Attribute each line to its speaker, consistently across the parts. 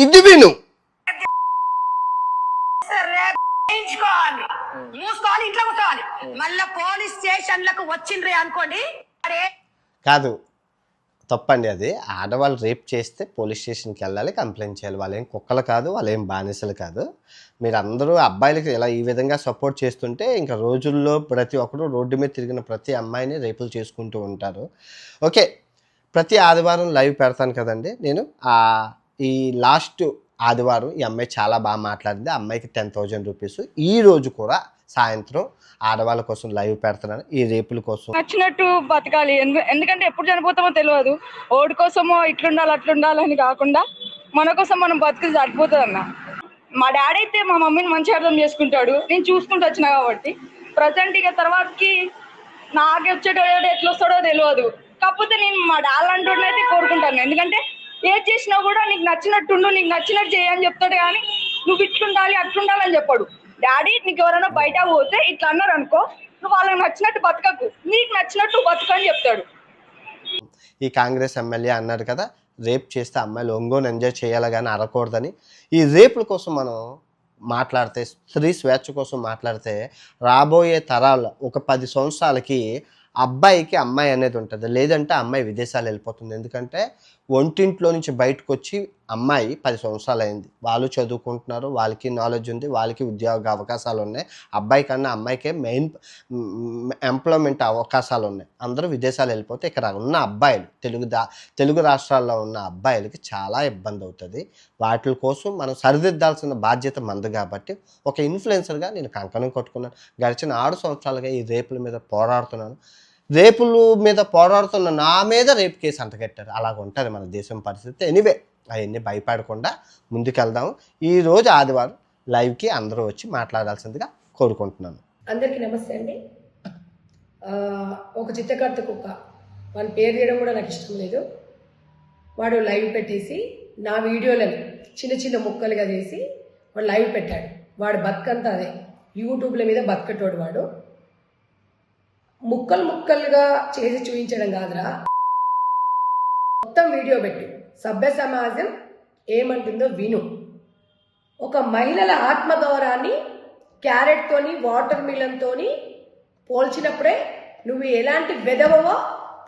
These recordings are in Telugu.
Speaker 1: ఇది విను.
Speaker 2: మూసుకోవాలి, ఇంట్లో కూర్చోవాలి. మళ్ళా పోలీస్ స్టేషన్లకు వచ్చిండ్రే అనుకోండి.
Speaker 1: కాదు, తప్పండి. అది ఆడవాళ్ళు రేప్ చేస్తే పోలీస్ స్టేషన్కి వెళ్ళాలి, కంప్లైంట్ చేయాలి. వాళ్ళు ఏం కుక్కలు కాదు, వాళ్ళు ఏం బానిసలు కాదు. మీరు అందరూ అబ్బాయిలకి ఇలా ఈ విధంగా సపోర్ట్ చేస్తుంటే ఇంకా రోజుల్లో ప్రతి ఒక్కరు రోడ్డు మీద తిరిగిన ప్రతి అమ్మాయిని రేపులు చేసుకుంటూ ఉంటారు. ఓకే, ప్రతి ఆదివారం లైవ్ పెడతాను కదండి నేను. ఈ లాస్ట్ ఆదివారం ఈ అమ్మాయి చాలా బాగా మాట్లాడింది. ఆ అమ్మాయికి 10,000 రూపీస్. ఈ రోజు కూడా సాయంత్రం ఆడవాళ్ళ కోసం లైవ్ పెడుతున్నాను, ఈ రేపుల కోసం.
Speaker 3: నచ్చినట్టు బతకాలి, ఎందుకంటే ఎప్పుడు చనిపోతామో తెలియదు. ఓడి కోసమో ఇట్లుండాలి అట్లుండాలని కాకుండా మన కోసం మనం బతికి సరిపోతుంది అన్న. మా డాడీ అయితే మా మమ్మీని మంచిగా అర్థం చేసుకుంటాడు, నేను చూసుకుంటూ వచ్చినా కాబట్టి. ప్రజెంట్ ఇక తర్వాతకి నాకే వచ్చేటోడు ఎట్లా వస్తాడో తెలియదు. కాకపోతే నేను మా డాడీ అంటూ అయితే కోరుకుంటాను. ఎందుకంటే ఏది చేసినా కూడా నీకు నచ్చినట్టుండు, నీకు నచ్చినట్టు చేయని చెప్తాడు, కానీ నువ్వు ఇట్లుండాలి అట్లుండాలని చెప్పాడు. డాడీ నీకు ఎవరైనా బయట పోతే ఇట్లా అన్నారు అనుకో, నువ్వు వాళ్ళకి నచ్చినట్టు బతకకు, నీకు నచ్చినట్టు బతుకు అని చెప్తాడు.
Speaker 1: ఈ కాంగ్రెస్ ఎమ్మెల్యే అన్నాడు కదా, రేప్ చేస్తే అమ్మాయిలు ఒంగోని ఎంజాయ్ చేయాలి కానీ అరకూడదని. ఈ రేపుల కోసం మనం మాట్లాడితే, స్త్రీ స్వేచ్ఛ కోసం మాట్లాడితే, రాబోయే తరాలు ఒక 10 సంవత్సరాలకి అబ్బాయికి అమ్మాయి అనేది ఉంటుంది, లేదంటే అమ్మాయి విదేశాలు వెళ్ళిపోతుంది. ఎందుకంటే ఒంటింట్లో నుంచి బయటకు వచ్చి అమ్మాయి 10 సంవత్సరాలు అయింది, వాళ్ళు చదువుకుంటున్నారు, వాళ్ళకి నాలెడ్జ్ ఉంది, వాళ్ళకి ఉద్యోగ అవకాశాలు ఉన్నాయి. అబ్బాయి కన్నా అమ్మాయికే మెయిన్ ఎంప్లాయ్మెంట్ అవకాశాలు ఉన్నాయి. అందరూ విదేశాలు వెళ్ళిపోతే ఇక్కడ ఉన్న అబ్బాయిలు, తెలుగు రాష్ట్రాల్లో ఉన్న అబ్బాయిలకి చాలా ఇబ్బంది అవుతుంది. వాటి కోసం మనం సరిదిద్దాల్సిన బాధ్యత మనది. కాబట్టి ఒక ఇన్ఫ్లుయెన్సర్గా నేను కంకణం కట్టుకున్నాను. గడిచిన 6 సంవత్సరాలుగా ఈ రేపుల మీద పోరాడుతున్నాను. రేపుల మీద పోరాడుతున్న నా మీద రేపు కేసు అంటగట్టారు. అలాగ ఉంటుంది మన దేశం పరిస్థితి. ఎనీవే, అవన్నీ భయపడకుండా ముందుకెళ్దాము. ఈరోజు ఆదివారం లైవ్కి అందరూ వచ్చి మాట్లాడాల్సిందిగా కోరుకుంటున్నాను.
Speaker 4: అందరికీ నమస్తే అండి. ఒక చిత్తకర్త కుక్క, వాని పేరు తీయడం కూడా నాకు ఇష్టం లేదు, వాడు లైవ్ పెట్టేసి నా వీడియోలని చిన్న చిన్న ముక్కలుగా చేసి వాడు లైవ్ పెట్టాడు. వాడు బతుకంతా అదే, యూట్యూబ్ల మీద బతుకటోడు వాడు. ముక్కలు ముక్కలుగా చేసి చూపించడం కాదురా, మొత్తం వీడియో పెట్టి సభ్య సమాజం ఏమంటుందో విను. ఒక మహిళల ఆత్మగౌరవాన్ని క్యారెట్తోని వాటర్ మిలన్తోని పోల్చినప్పుడే నువ్వు ఎలాంటి వెదవవో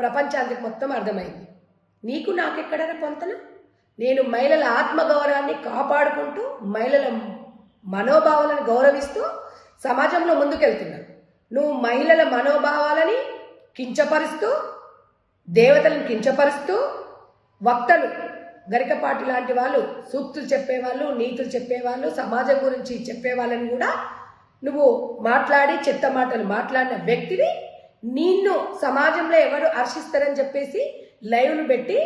Speaker 4: ప్రపంచానికి మొత్తం అర్థమైంది. నీకు నాకెక్కడైనా పొంతన? నేను మహిళల ఆత్మగౌరవాన్ని కాపాడుకుంటూ మహిళల మనోభావాలను గౌరవిస్తూ సమాజంలో ముందుకెళ్తున్నాను. నువ్వు మహిళల మనోభావాలని కించపరుస్తూ, దేవతలను కించపరుస్తూ, వక్తలు గరికపాటి లాంటి వాళ్ళు, సూక్తులు చెప్పేవాళ్ళు, నీతులు చెప్పేవాళ్ళు, సమాజం గురించి చెప్పేవాళ్ళని కూడా నువ్వు మాట్లాడి చెత్త మాటలు మాట్లాడిన వ్యక్తిని నిన్ను సమాజంలో ఎవరు హర్షిస్తారని చెప్పేసి లైవ్ను పెట్టి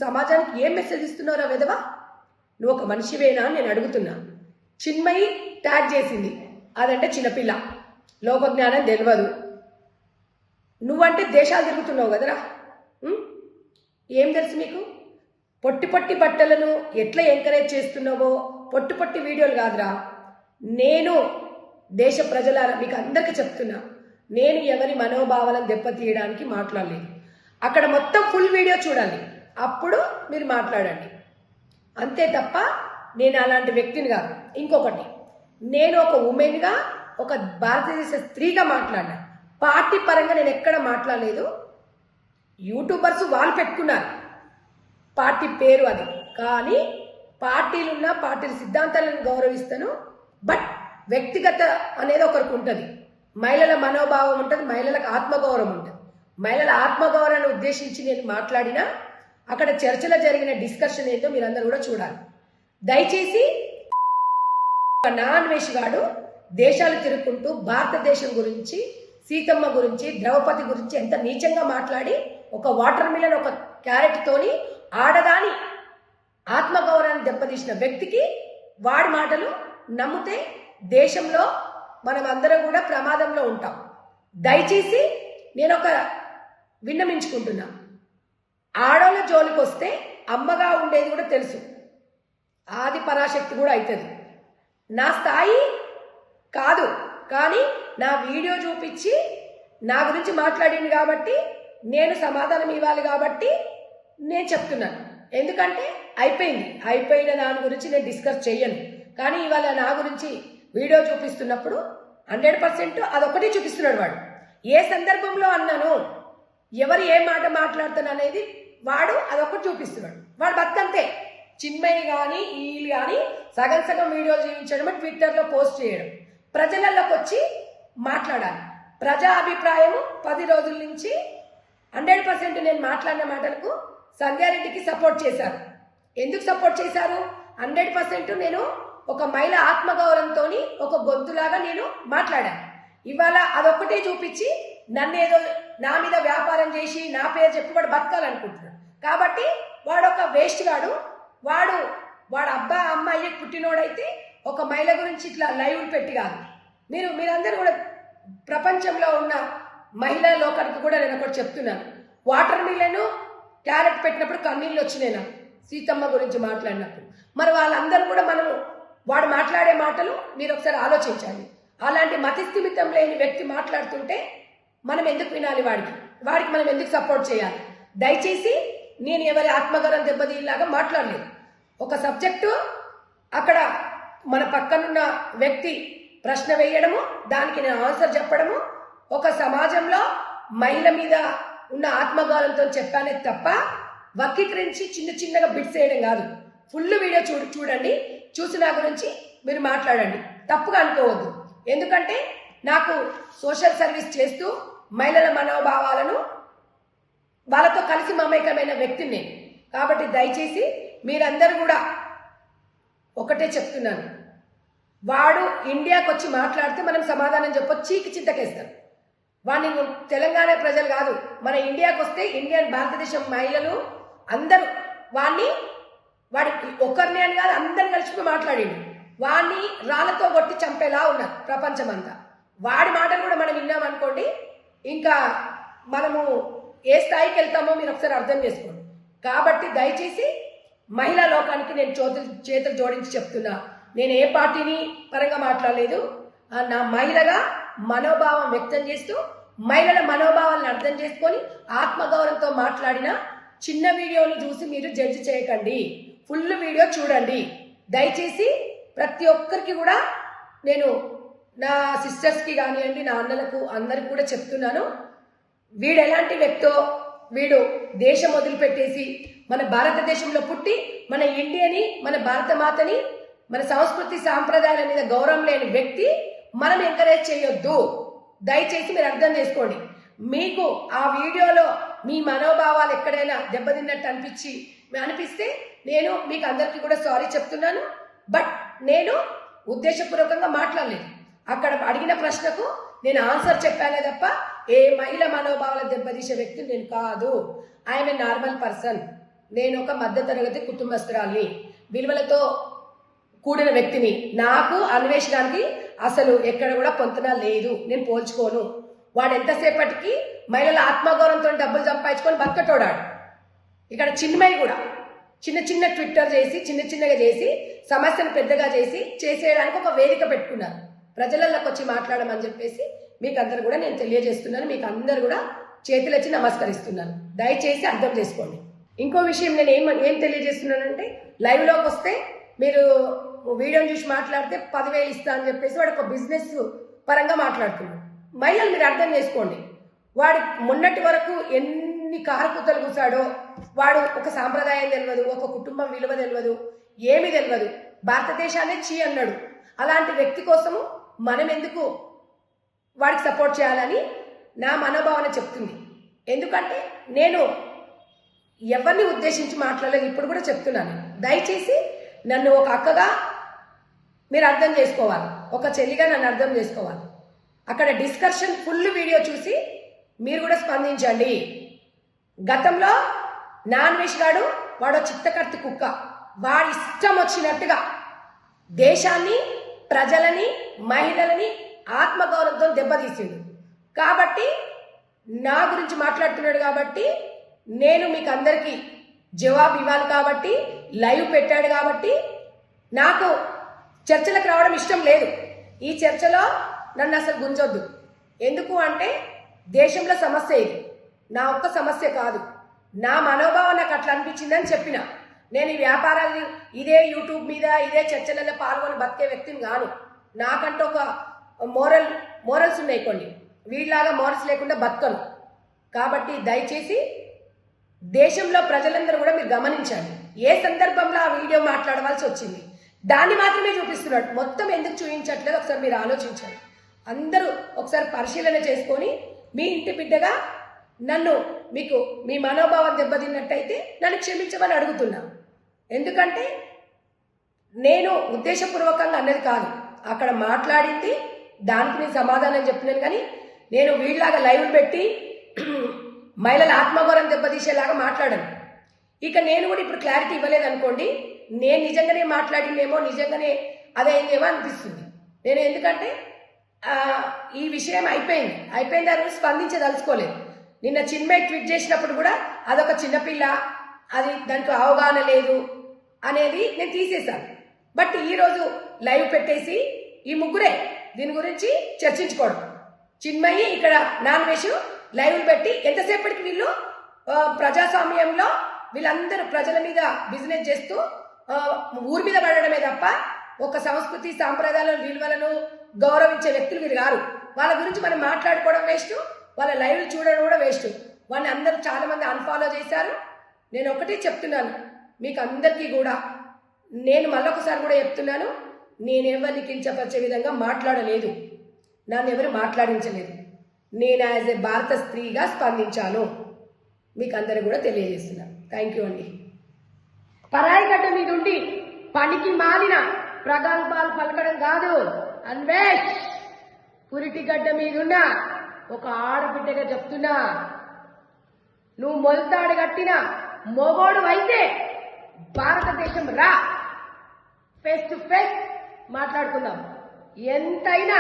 Speaker 4: సమాజానికి ఏం మెసేజ్ ఇస్తున్నారా విధవా? నువ్వు ఒక మనిషివేనా అని నేను అడుగుతున్నా. చిన్మయి ట్యాగ్ చేసింది, అదంటే చిన్నపిల్ల, లోకజ్ఞానం తెలియదు. నువ్వంటే దేశాలు తిరుగుతున్నావు కదరా, ఏం తెలుసు నీకు? పొట్టి పొట్టి బట్టలను ఎట్లా ఎంకరేజ్ చేస్తున్నావో పొట్టి పొట్టి వీడియోలు కాదురా. నేను దేశ ప్రజల మీకు అందరికీ చెప్తున్నా, నేను ఎవరి మనోభావాలను దెబ్బతీయడానికి మాట్లాడలేదు. అక్కడ మొత్తం ఫుల్ వీడియో చూడాలి, అప్పుడు మీరు మాట్లాడండి. అంతే తప్ప నేను అలాంటి వ్యక్తిని కాదు. ఇంకొకటి, నేను ఒక ఉమెన్గా, ఒక భారతదేశ స్త్రీగా మాట్లాడినా. పార్టీ పరంగా నేను ఎక్కడ మాట్లాడలేదు. యూట్యూబర్స్ వాళ్ళు పెట్టుకున్నారు పార్టీ పేరు అది, కానీ పార్టీలున్న పార్టీల సిద్ధాంతాలను గౌరవిస్తాను. బట్ వ్యక్తిగత అనేది ఒకరికి ఉంటుంది, మహిళల మనోభావం ఉంటుంది, మహిళలకు ఆత్మగౌరవం ఉంటుంది. మహిళల ఆత్మగౌరవాన్ని ఉద్దేశించి నేను మాట్లాడినా అక్కడ చర్చలో జరిగిన డిస్కషన్ ఏంటో మీరందరూ కూడా చూడాలి. దయచేసి నాన్ వేషగాడు దేశాలు తిరుగుకుంటూ భారతదేశం గురించి, సీతమ్మ గురించి, ద్రౌపది గురించి ఎంత నీచంగా మాట్లాడి ఒక వాటర్ మిలన్, ఒక క్యారెట్ తోని ఆడదాని ఆత్మగౌరవాన్ని దెబ్బతీసిన వ్యక్తికి వాడి మాటలు నమ్మితే దేశంలో మనం అందరం కూడా ప్రమాదంలో ఉంటాం. దయచేసి నేను ఒక విన్నమించుకుంటున్నా, ఆడోళ్ళ జోలికి వస్తే అమ్మగా ఉండేది కూడా తెలుసు, ఆది పరాశక్తి కూడా అవుతుంది. నా స్థాయి కాదు, కానీ నా వీడియో చూపించి నా గురించి మాట్లాడింది కాబట్టి నేను సమాధానం ఇవ్వాలి కాబట్టి నేను చెప్తున్నాను. ఎందుకంటే అయిపోయిన దాని గురించి నేను డిస్కస్ చేయను. కానీ ఇవాళ నా గురించి వీడియో చూపిస్తున్నప్పుడు 100% అదొకటి చూపిస్తున్నాడు వాడు. ఏ సందర్భంలో అన్నాను, ఎవరు ఏ మాట మాట్లాడుతాను అనేది వాడు అదొకటి చూపిస్తున్నాడు. వాడు బతుకంతే. చిన్మయి కానీ వీళ్ళు కానీ సగం వీడియోలు చూపించడం, ట్విట్టర్లో పోస్ట్ చేయడం, ప్రజలలోకి వచ్చి మాట్లాడాలి. ప్రజా అభిప్రాయము 10 రోజుల నుంచి 100% నేను మాట్లాడిన మాటలకు సంధ్యారెడ్డికి సపోర్ట్ చేశారు. ఎందుకు సపోర్ట్ చేశారు? 100% నేను ఒక మహిళ ఆత్మగౌరవంతో ఒక గొంతులాగా నేను మాట్లాడాను. ఇవాళ అదొక్కటే చూపించి నన్నేదో నా మీద వ్యాపారం చేసి నా పేరు చెప్పి వాడు బతకాలనుకుంటున్నాడు. కాబట్టి వాడు ఒక వేస్ట్ గాడు. వాడు అబ్బా అమ్మాయి పుట్టినోడైతే ఒక మహిళ గురించి ఇట్లా లైవ్ పెట్టి కాదు. మీరందరూ కూడా ప్రపంచంలో ఉన్న మహిళా లోకానికి కూడా నేను ఒకటి చెప్తున్నాను. వాటర్ మిల్లను క్యారెట్ పెట్టినప్పుడు కన్నీళ్ళు వచ్చినాయి నాకు, సీతమ్మ గురించి మాట్లాడినప్పుడు. మరి వాళ్ళందరూ కూడా వాడు మాట్లాడే మాటలు మీరు ఒకసారి ఆలోచించాలి. అలాంటి మతిస్థిమితం లేని వ్యక్తి మాట్లాడుతుంటే మనం ఎందుకు వినాలి? వాడికి మనం ఎందుకు సపోర్ట్ చేయాలి? దయచేసి నేను ఎవరి ఆత్మగౌరవం దెబ్బతీలాగా మాట్లాడలేదు. ఒక సబ్జెక్టు అక్కడ మన పక్కనున్న వ్యక్తి ప్రశ్న వేయడము, దానికి నేను ఆన్సర్ చెప్పడము, ఒక సమాజంలో మహిళ మీద ఉన్న ఆత్మగౌరవంతో చెప్పానే తప్ప వక్రీకరించి చిన్నగా బిట్స్ వేయడం కాదు. ఫుల్ వీడియో చూడండి, చూసి నా గురించి మీరు మాట్లాడండి. తప్పుగా అనుకోవద్దు. ఎందుకంటే నాకు సోషల్ సర్వీస్ చేస్తూ మహిళల మనోభావాలను వాళ్ళతో కలిసి మమేకమైన వ్యక్తిని నేను. కాబట్టి దయచేసి మీరందరూ కూడా ఒకటే చెప్తున్నాను, వాడు ఇండియాకి వచ్చి మాట్లాడితే మనం సమాధానం చెప్పొచ్చు, చీకి చింతకేస్తారు. వాడిని తెలంగాణ ప్రజలు కాదు, మన ఇండియాకి వస్తే భారతదేశం మహిళలు అందరూ వాడికి ఒకరిని అని కాదు అందరిని కలిసిపోయి మాట్లాడిండు. వాడిని రాళ్లతో కొట్టి చంపేలా ఉన్నారు ప్రపంచం అంతా. వాడి మాటలు కూడా మనం విన్నామనుకోండి, ఇంకా మనము ఏ స్థాయికి వెళ్తామో మీరు ఒకసారి అర్థం చేసుకోండి. కాబట్టి దయచేసి మహిళా లోకానికి నేను చేతులు జోడించి చెప్తున్నా, నేను ఏ పార్టీని పరంగా మాట్లాడలేదు. నా మహిళగా మనోభావం వ్యక్తం చేస్తూ మహిళల మనోభావాలను అర్థం చేసుకొని ఆత్మగౌరవంతో మాట్లాడిన చిన్న వీడియోలు చూసి మీరు జడ్జి చేయకండి. ఫుల్ వీడియో చూడండి దయచేసి. ప్రతి ఒక్కరికి కూడా నేను నా సిస్టర్స్కి కానివ్వండి, నా అన్నలకు అందరికి కూడా చెప్తున్నాను, వీడు ఎలాంటి వ్యక్తో, వీడు దేశం వదిలిపెట్టేసి మన భారతదేశంలో పుట్టి మన ఇండియాని, మన భారత మాతని, మన సంస్కృతి సాంప్రదాయాల మీద గౌరవం లేని వ్యక్తి మనం ఎంకరేజ్ చేయొద్దు. దయచేసి మీరు అర్థం చేసుకోండి. మీకు ఆ వీడియోలో మీ మనోభావాలు ఎక్కడైనా దెబ్బతిన్నట్టు అనిపిస్తే నేను మీకు అందరికీ కూడా సారీ చెప్తున్నాను. బట్ నేను ఉద్దేశపూర్వకంగా మాట్లాడలేదు. అక్కడ అడిగిన ప్రశ్నకు నేను ఆన్సర్ చెప్పానే తప్ప ఏ మహిళ మనోభావాల దెబ్బతీసే వ్యక్తి నేను కాదు. I'm a normal person. నేను ఒక మధ్యతరగతి కుటుంబస్తురాలిని, విలువలతో కూడిన వ్యక్తిని. నాకు అన్వేషణానికి అసలు ఎక్కడ కూడా పొంతన లేదు. నేను పోల్చుకోను. వాడు ఎంతసేపటికి మహిళల ఆత్మగౌరవంతో డబ్బులు సంపాదించుకొని బతకటోడాడు. ఇక్కడ చిన్మయి కూడా చిన్న ట్విట్టర్ చేసి చిన్నగా చేసి సమస్యను పెద్దగా చేసేయడానికి ఒక వేదిక పెట్టుకున్నారు. ప్రజలలోకి వచ్చి మాట్లాడమని చెప్పేసి మీకు అందరు కూడా నేను తెలియజేస్తున్నాను. మీకు అందరు కూడా చేతులెచ్చి నమస్కరిస్తున్నాను. దయచేసి అర్థం చేసుకోండి. ఇంకో విషయం నేను ఏం తెలియజేస్తున్నానంటే, లైవ్లోకి వస్తే మీరు వీడియోని చూసి మాట్లాడితే 10,000 ఇస్తా అని చెప్పేసి వాడు ఒక బిజినెస్ పరంగా మాట్లాడుతున్నాడు. మహిళలు మీరు అర్థం చేసుకోండి. వాడు మొన్నటి వరకు ఎన్ని కారుకూతలు కూసాడో, వాడు ఒక సాంప్రదాయం తెలియదు, ఒక కుటుంబం విలువ తెలియదు, ఏమి తెలియదు, భారతదేశాన్ని చీ అన్నాడు. అలాంటి వ్యక్తి కోసము మనం ఎందుకు వాడికి సపోర్ట్ చేయాలని నా మనోభావన చెప్తుంది. ఎందుకంటే నేను ఎవరిని ఉద్దేశించి మాట్లాడలేదు, ఇప్పుడు కూడా చెప్తున్నాను. దయచేసి నన్ను ఒక అక్కగా మీరు అర్థం చేసుకోవాలి, ఒక చెల్లిగా నన్ను అర్థం చేసుకోవాలి. అక్కడ డిస్కషన్ ఫుల్ వీడియో చూసి మీరు కూడా స్పందించండి. గతంలో నాన్వేష్ గాడు వాడు చిత్తకర్తి కుక్క, వాడి ఇష్టం వచ్చినట్టుగా దేశాన్ని, ప్రజలని, మహిళలని ఆత్మగౌరవంతో దెబ్బతీసిండు. కాబట్టి నా గురించి మాట్లాడుతున్నాడు కాబట్టి నేను మీకు అందరికీ జవాబు ఇవ్వాలి. కాబట్టి లైవ్ పెట్టాడు కాబట్టి నాకు చర్చలకు రావడం ఇష్టం లేదు. ఈ చర్చలో నన్ను అసలు గుంజొద్దు. ఎందుకు అంటే దేశంలో సమస్య ఇది, నా ఒక్క సమస్య కాదు. నా మనోభావం నాకు అట్లా అనిపించిందని చెప్పిన. నేను ఈ వ్యాపారాలు ఇదే యూట్యూబ్ మీద ఇదే చర్చలలో పాల్గొని బతికే వ్యక్తిని కాను. నాకంటూ ఒక మోరల్స్ ఉన్నాయి కొన్ని. వీళ్ళలాగా మోరల్స్ లేకుండా బతకను. కాబట్టి దయచేసి దేశంలో ప్రజలందరూ కూడా మీరు గమనించండి. ఏ సందర్భంలో ఆ వీడియో మాట్లాడవలసి వచ్చింది, దాన్ని మాత్రమే చూపిస్తున్నాడు. మొత్తం ఎందుకు చూపించట్లేదు ఒకసారి మీరు ఆలోచించండి. అందరూ ఒకసారి పరిశీలన చేసుకొని మీ ఇంటి బిడ్డగా నన్ను మీకు మీ మనోభావం దెబ్బతిన్నట్టయితే నన్ను క్షమించమని అడుగుతున్నా. ఎందుకంటే నేను ఉద్దేశపూర్వకంగా అన్నది కాదు, అక్కడ మాట్లాడింది దానికి నేను సమాధానం చెప్తున్నాను. కానీ నేను వీళ్ళలాగా లైవ్లు పెట్టి మహిళల ఆత్మగౌరవం దెబ్బతీసేలాగా మాట్లాడను. ఇక నేను కూడా ఇప్పుడు క్లారిటీ ఇవ్వలేదు అనుకోండి, నేను నిజంగానే మాట్లాడిందేమో నిజంగానే అదేందేమో అనిపిస్తుంది. నేను ఎందుకంటే ఈ విషయం అయిపోయిన దాని స్పందించదలుచుకోలేదు. నిన్న చిన్మయ్ ట్వీట్ చేసినప్పుడు కూడా అదొక చిన్నపిల్ల, అది దాంట్లో అవగాహన లేదు అనేది నేను తీసేశాను. బట్ ఈరోజు లైవ్ పెట్టేసి ఈ ముగ్గురే దీని గురించి చర్చించుకోవడం. చిన్మయి ఇక్కడ నాన్వేష్ లైవ్లు పెట్టి ఎంతసేపటికి వీళ్ళు ప్రజాస్వామ్యంలో వీళ్ళందరూ ప్రజల మీద బిజినెస్ చేస్తూ ఊరి మీద పడడమే తప్ప ఒక సంస్కృతి సాంప్రదాయాలను విలువలను గౌరవించే వ్యక్తులు వీరు గారు. వాళ్ళ గురించి మనం మాట్లాడుకోవడం వేస్ట్, వాళ్ళ లైవ్లు చూడడం కూడా వేస్ట్. వాళ్ళని అందరూ చాలా మంది అన్ఫాలో చేశారు. నేను ఒకటే చెప్తున్నాను మీకు అందరికీ కూడా, నేను మళ్ళొకసారి కూడా చెప్తున్నాను, నేనెవరిని కించపరిచే విధంగా మాట్లాడలేదు, నన్ను ఎవరు మాట్లాడించలేదు. నేను యాజ్ ఏ భారత స్త్రీగా స్పందించాను. మీకు అందరూ కూడా తెలియజేస్తున్నాను. థ్యాంక్ యూ అండి. పరాయి గడ్డ మీద ఉండి పనికి మాలిన ప్రగల్భాలు పలకడం కాదు. అన్వేష్ పురిటి గడ్డ మీదున్న ఒక ఆడబిడ్డగా చెప్తున్నా, నువ్వు మొలతాడు కట్టిన మొగోడు అయితే భారతదేశం రా, ఫేస్ టు ఫేస్ మాట్లాడుకుందాం. ఎంతైనా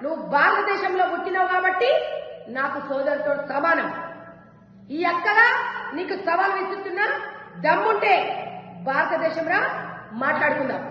Speaker 4: నువ్వు భారతదేశంలో పుట్టినావు కాబట్టి నాకు సోదరుతో సమానం. ఈ అక్కగా నీకు సవాల్ విసురుతున్నా, దమ్ముంటే భారతదేశం రా, మాట్లాడుకుందాం.